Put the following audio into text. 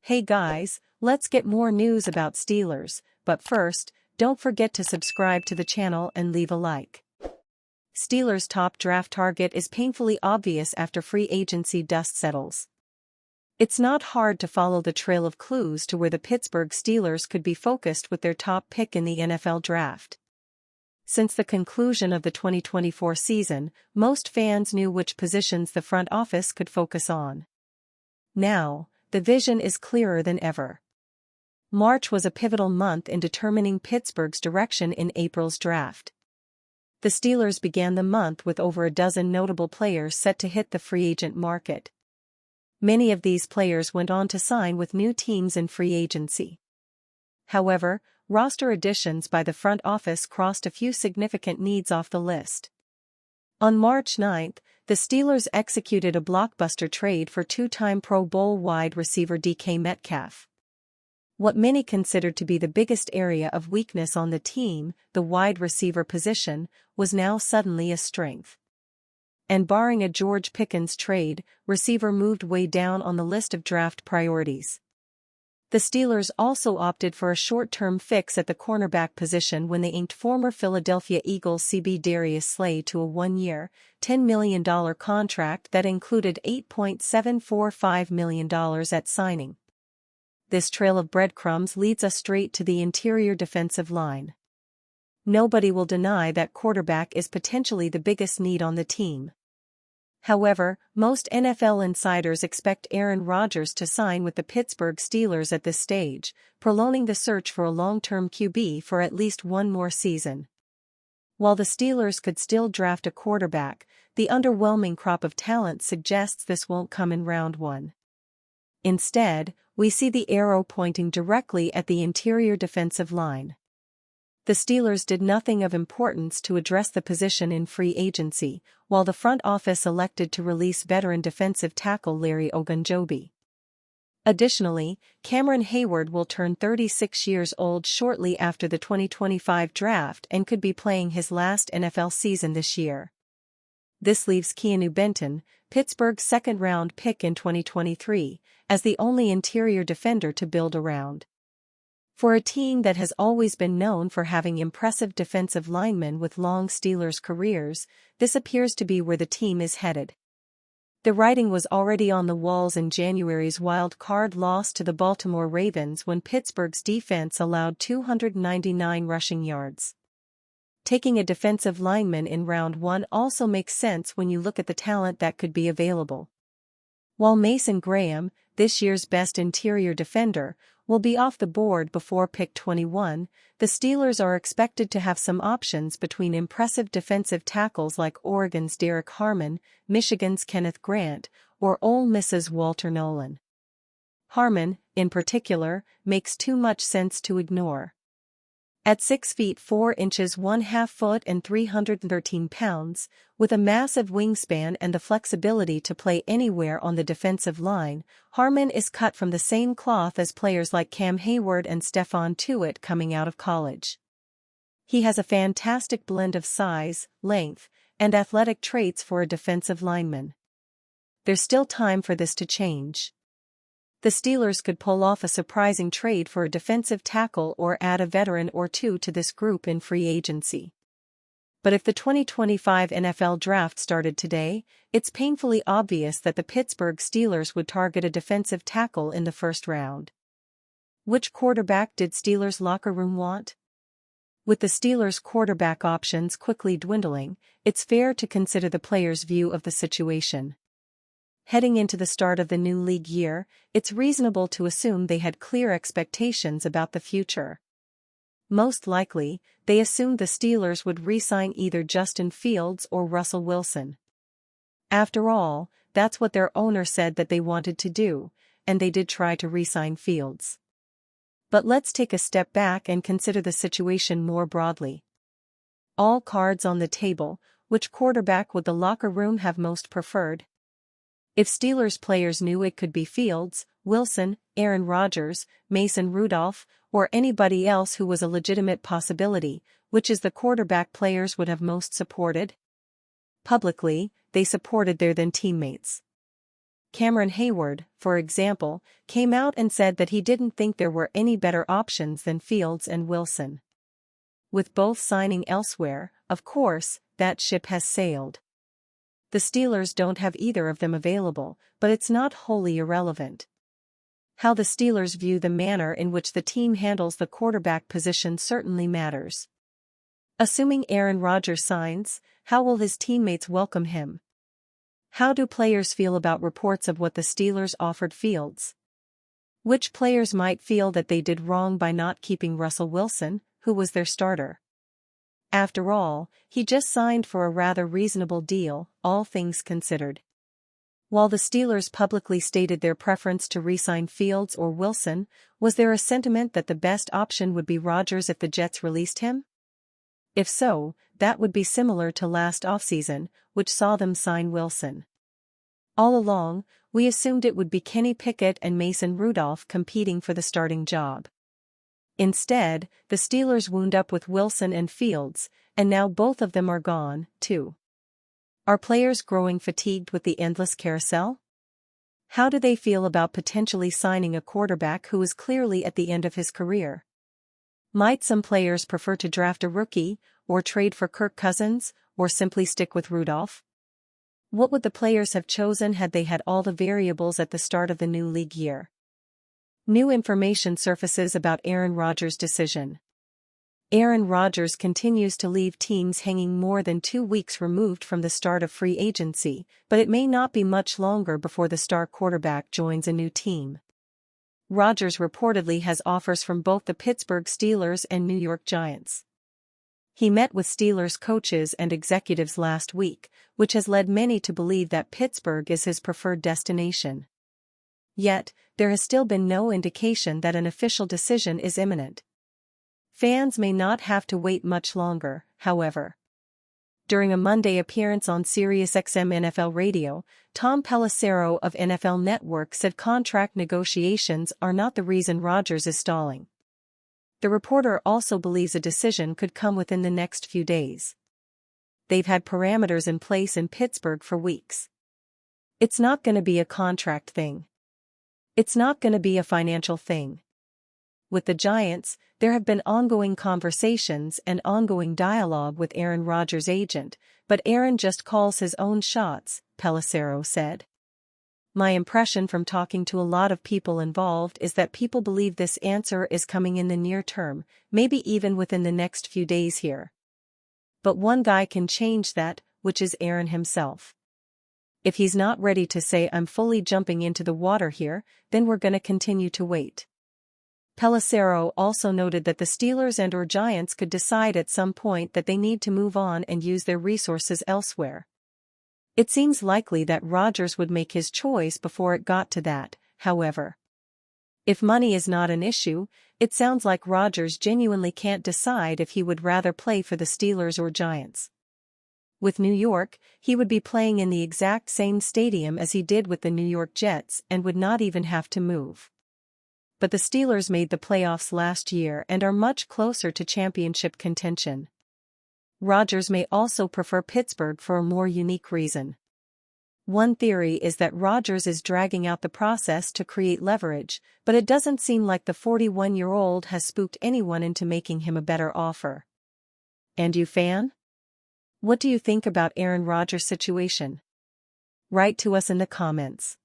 Hey guys, let's get more news about Steelers, but first, don't forget to subscribe to the channel and leave a like. Steelers' top draft target is painfully obvious after free agency dust settles. It's not hard to follow the trail of clues to where the Pittsburgh Steelers could be focused with their top pick in the NFL draft. Since the conclusion of the 2024 season, most fans knew which positions the front office could focus on. Now, the vision is clearer than ever. March was a pivotal month in determining Pittsburgh's direction in April's draft. The Steelers began the month with over a dozen notable players set to hit the free agent market. Many of these players went on to sign with new teams in free agency. However, roster additions by the front office crossed a few significant needs off the list. On March 9, the Steelers executed a blockbuster trade for two-time Pro Bowl wide receiver DK Metcalf. What many considered to be the biggest area of weakness on the team, the wide receiver position, was now suddenly a strength. And barring a George Pickens trade, receiver moved way down on the list of draft priorities. The Steelers also opted for a short-term fix at the cornerback position when they inked former Philadelphia Eagles CB Darius Slay to a one-year, $10 million contract that included $8.745 million at signing. This trail of breadcrumbs leads us straight to the interior defensive line. Nobody will deny that quarterback is potentially the biggest need on the team. However, most NFL insiders expect Aaron Rodgers to sign with the Pittsburgh Steelers at this stage, prolonging the search for a long-term QB for at least one more season. While the Steelers could still draft a quarterback, the underwhelming crop of talent suggests this won't come in round one. Instead, we see the arrow pointing directly at the interior defensive line. The Steelers did nothing of importance to address the position in free agency, while the front office elected to release veteran defensive tackle Larry Ogunjobi. Additionally, Cameron Hayward will turn 36 years old shortly after the 2025 draft and could be playing his last NFL season this year. This leaves Keanu Benton, Pittsburgh's second-round pick in 2023, as the only interior defender to build around. For a team that has always been known for having impressive defensive linemen with long Steelers careers, this appears to be where the team is headed. The writing was already on the walls in January's wild card loss to the Baltimore Ravens when Pittsburgh's defense allowed 299 rushing yards. Taking a defensive lineman in round one also makes sense when you look at the talent that could be available. While Mason Graham, this year's best interior defender, will be off the board before pick 21, the Steelers are expected to have some options between impressive defensive tackles like Oregon's Derek Harmon, Michigan's Kenneth Grant, or Ole Miss's Walter Nolan. Harmon, in particular, makes too much sense to ignore. At 6 feet 4 inches 1/2 foot and 313 pounds, with a massive wingspan and the flexibility to play anywhere on the defensive line, Harmon is cut from the same cloth as players like Cam Hayward and Stephon Tuitt coming out of college. He has a fantastic blend of size, length, and athletic traits for a defensive lineman. There's still time for this to change. The Steelers could pull off a surprising trade for a defensive tackle or add a veteran or two to this group in free agency. But if the 2025 NFL draft started today, it's painfully obvious that the Pittsburgh Steelers would target a defensive tackle in the first round. Which quarterback did Steelers' locker room want? With the Steelers' quarterback options quickly dwindling, it's fair to consider the players' view of the situation. Heading into the start of the new league year, it's reasonable to assume they had clear expectations about the future. Most likely, they assumed the Steelers would re-sign either Justin Fields or Russell Wilson. After all, that's what their owner said that they wanted to do, and they did try to re-sign Fields. But let's take a step back and consider the situation more broadly. All cards on the table, which quarterback would the locker room have most preferred? If Steelers players knew it could be Fields, Wilson, Aaron Rodgers, Mason Rudolph, or anybody else who was a legitimate possibility, which is the quarterback players would have most supported? Publicly, they supported their then teammates. Cameron Hayward, for example, came out and said that he didn't think there were any better options than Fields and Wilson. With both signing elsewhere, of course, that ship has sailed. The Steelers don't have either of them available, but it's not wholly irrelevant. How the Steelers view the manner in which the team handles the quarterback position certainly matters. Assuming Aaron Rodgers signs, how will his teammates welcome him? How do players feel about reports of what the Steelers offered Fields? Which players might feel that they did wrong by not keeping Russell Wilson, who was their starter? After all, he just signed for a rather reasonable deal, all things considered. While the Steelers publicly stated their preference to re-sign Fields or Wilson, was there a sentiment that the best option would be Rodgers if the Jets released him? If so, that would be similar to last offseason, which saw them sign Wilson. All along, we assumed it would be Kenny Pickett and Mason Rudolph competing for the starting job. Instead, the Steelers wound up with Wilson and Fields, and now both of them are gone, too. Are players growing fatigued with the endless carousel? How do they feel about potentially signing a quarterback who is clearly at the end of his career? Might some players prefer to draft a rookie, or trade for Kirk Cousins, or simply stick with Rudolph? What would the players have chosen had they had all the variables at the start of the new league year? New information surfaces about Aaron Rodgers' decision. Aaron Rodgers continues to leave teams hanging more than 2 weeks removed from the start of free agency, but it may not be much longer before the star quarterback joins a new team. Rodgers reportedly has offers from both the Pittsburgh Steelers and New York Giants. He met with Steelers coaches and executives last week, which has led many to believe that Pittsburgh is his preferred destination. Yet, there has still been no indication that an official decision is imminent. Fans may not have to wait much longer, however. During a Monday appearance on SiriusXM NFL Radio, Tom Pelissero of NFL Network said contract negotiations are not the reason Rodgers is stalling. The reporter also believes a decision could come within the next few days. They've had parameters in place in Pittsburgh for weeks. It's not going to be a contract thing. It's not going to be a financial thing. With the Giants, there have been ongoing conversations and ongoing dialogue with Aaron Rodgers' agent, but Aaron just calls his own shots, Pelissero said. My impression from talking to a lot of people involved is that people believe this answer is coming in the near term, maybe even within the next few days here. But one guy can change that, which is Aaron himself. If he's not ready to say I'm fully jumping into the water here, then we're gonna continue to wait. Pelissero also noted that the Steelers and/or Giants could decide at some point that they need to move on and use their resources elsewhere. It seems likely that Rodgers would make his choice before it got to that, however. If money is not an issue, it sounds like Rodgers genuinely can't decide if he would rather play for the Steelers or Giants. With New York, he would be playing in the exact same stadium as he did with the New York Jets and would not even have to move. But the Steelers made the playoffs last year and are much closer to championship contention. Rodgers may also prefer Pittsburgh for a more unique reason. One theory is that Rodgers is dragging out the process to create leverage, but it doesn't seem like the 41-year-old has spooked anyone into making him a better offer. And you, fan? What do you think about Aaron Rodgers' situation? Write to us in the comments.